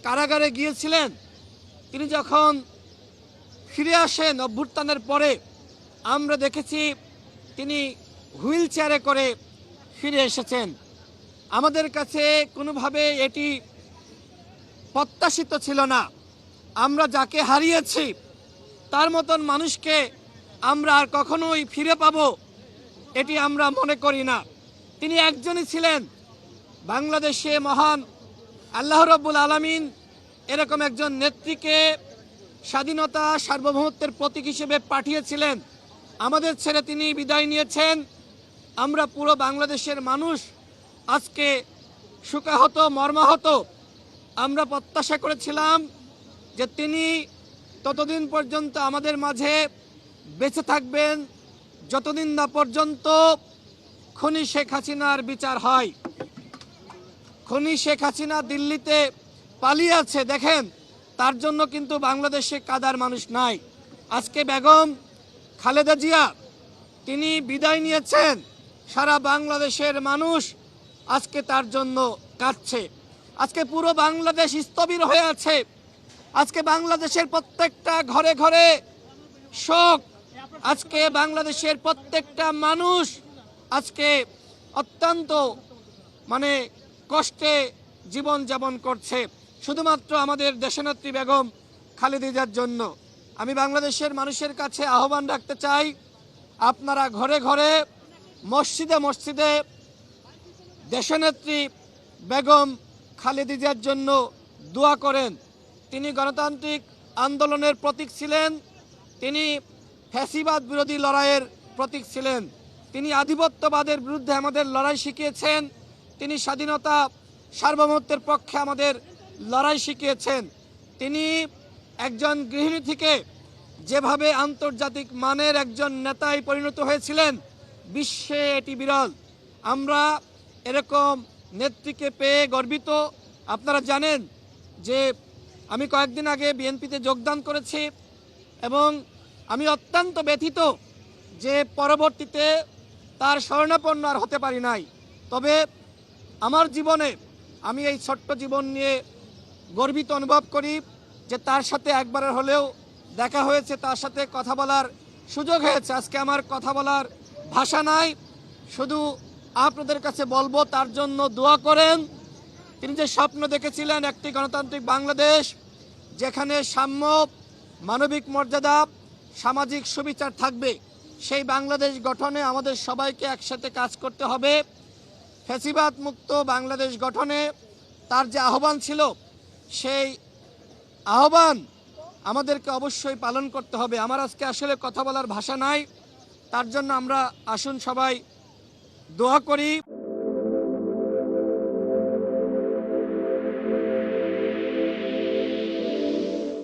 কারাগারে গিয়েছিলেন, তিনি যখন ফিরে আসেন অভ্যুত্থানের পরে আমরা দেখেছি তিনি হুইল চেয়ারে করে ফিরে এসেছেন। আমাদের কাছে কোনোভাবে এটি প্রত্যাশিত ছিল না। আমরা যাকে হারিয়েছি তার মতন মানুষকে আমরা আর কখনোই ফিরে পাবো এটি আমরা মনে করি না। তিনি একজনই ছিলেন, বাংলাদেশে মহান আল্লাহ রাব্বুল আলামিন এরকম একজন নেত্রীকে স্বাধীনতা সার্বভৌমত্বের প্রতীক হিসেবে পাঠিয়েছিলেন। আমাদের ছেড়ে তিনি বিদায় নিয়েছেন। আমরা পুরো বাংলাদেশের মানুষ আজকে শোকাহত, মর্মাহত। আমরা প্রত্যাশা করেছিলাম যে তিনি ততদিন পর্যন্ত আমাদের মাঝে বেঁচে থাকবেন যতদিন না পর্যন্ত খুনি শেখ হাসিনার বিচার হয়। খুনি শেখ হাসিনা দিল্লিতে পালিয়ে আছে, দেখেন, তার জন্য কিন্তু বাংলাদেশে কাদার মানুষ নাই। আজকে বেগম খালেদা জিয়া তিনি বিদায় নিয়েছেন, সারা বাংলাদেশের মানুষ আজকে তার জন্য কাঁদছে। আজকে পুরো বাংলাদেশ স্থবির হয়ে আছে। আজকে বাংলাদেশের প্রত্যেকটা ঘরে ঘরে শোক। আজকে বাংলাদেশের প্রত্যেকটা মানুষ আজকে অত্যন্ত কষ্টে জীবন যাপন করছে শুধুমাত্র আমাদের দেশনেত্রী বেগম খালেদা জিয়ার জন্য। আমি বাংলাদেশের মানুষের কাছে আহ্বান রাখতে চাই, আপনারা ঘরে ঘরে, মসজিদে মসজিদে দেশনেত্রী বেগম খালেদা জিয়ার জন্য দোয়া করেন। তিনি গণতান্ত্রিক আন্দোলনের প্রতীক ছিলেন, তিনি ফ্যাসিবাদ বিরোধী লড়াইয়ের প্রতীক ছিলেন, তিনি আধিপত্যবাদের বিরুদ্ধে আমাদের লড়াই শিখিয়েছেন, তিনি স্বাধীনতা সার্বভৌমত্বের পক্ষে আমাদের লড়াই শিখিয়েছেন। তিনি একজন গৃহিণী থেকে যেভাবে আন্তর্জাতিক মানের একজন নেতায় পরিণত হয়েছিলেন, বিশ্বে এটি বিরল। আমরা এরকম নেত্রীকে পেয়ে গর্বিত। আপনারা জানেন যে আমি কয়েকদিন আগে বিএনপিতে যোগদান করেছি এবং আমি অত্যন্ত ব্যথিত যে পরবর্তীতে তার শরণাপন্ন আর হতে পারি নাই। তবে আমার জীবনে আমি এই ছোট্ট জীবন নিয়ে গর্বিত অনুভব করি যে তার সাথে একবারের হলেও দেখা হয়েছে, তার সাথে কথা বলার সুযোগ হয়েছে। আজকে আমার কথা বলার ভাষা নাই, শুধু আপনাদের কাছে বলবো তার জন্য দোয়া করেন। তিনি যে স্বপ্ন দেখেছিলেন একটি গণতান্ত্রিক বাংলাদেশ যেখানে সাম্য, মানবিক মর্যাদা, সামাজিক সুবিচার থাকবে, সেই বাংলাদেশ গঠনে আমাদের সবাইকে একসাথে কাজ করতে হবে। ফ্যাসিবাদ মুক্ত বাংলাদেশ গঠনে তার যে আহ্বান ছিল, সেই আহ্বান আমাদেরকে অবশ্যই পালন করতে হবে। আমার আজকে আসলে কথা বলার ভাষা নাই, তার জন্য আমরা আসুন সবাই দোয়া করি।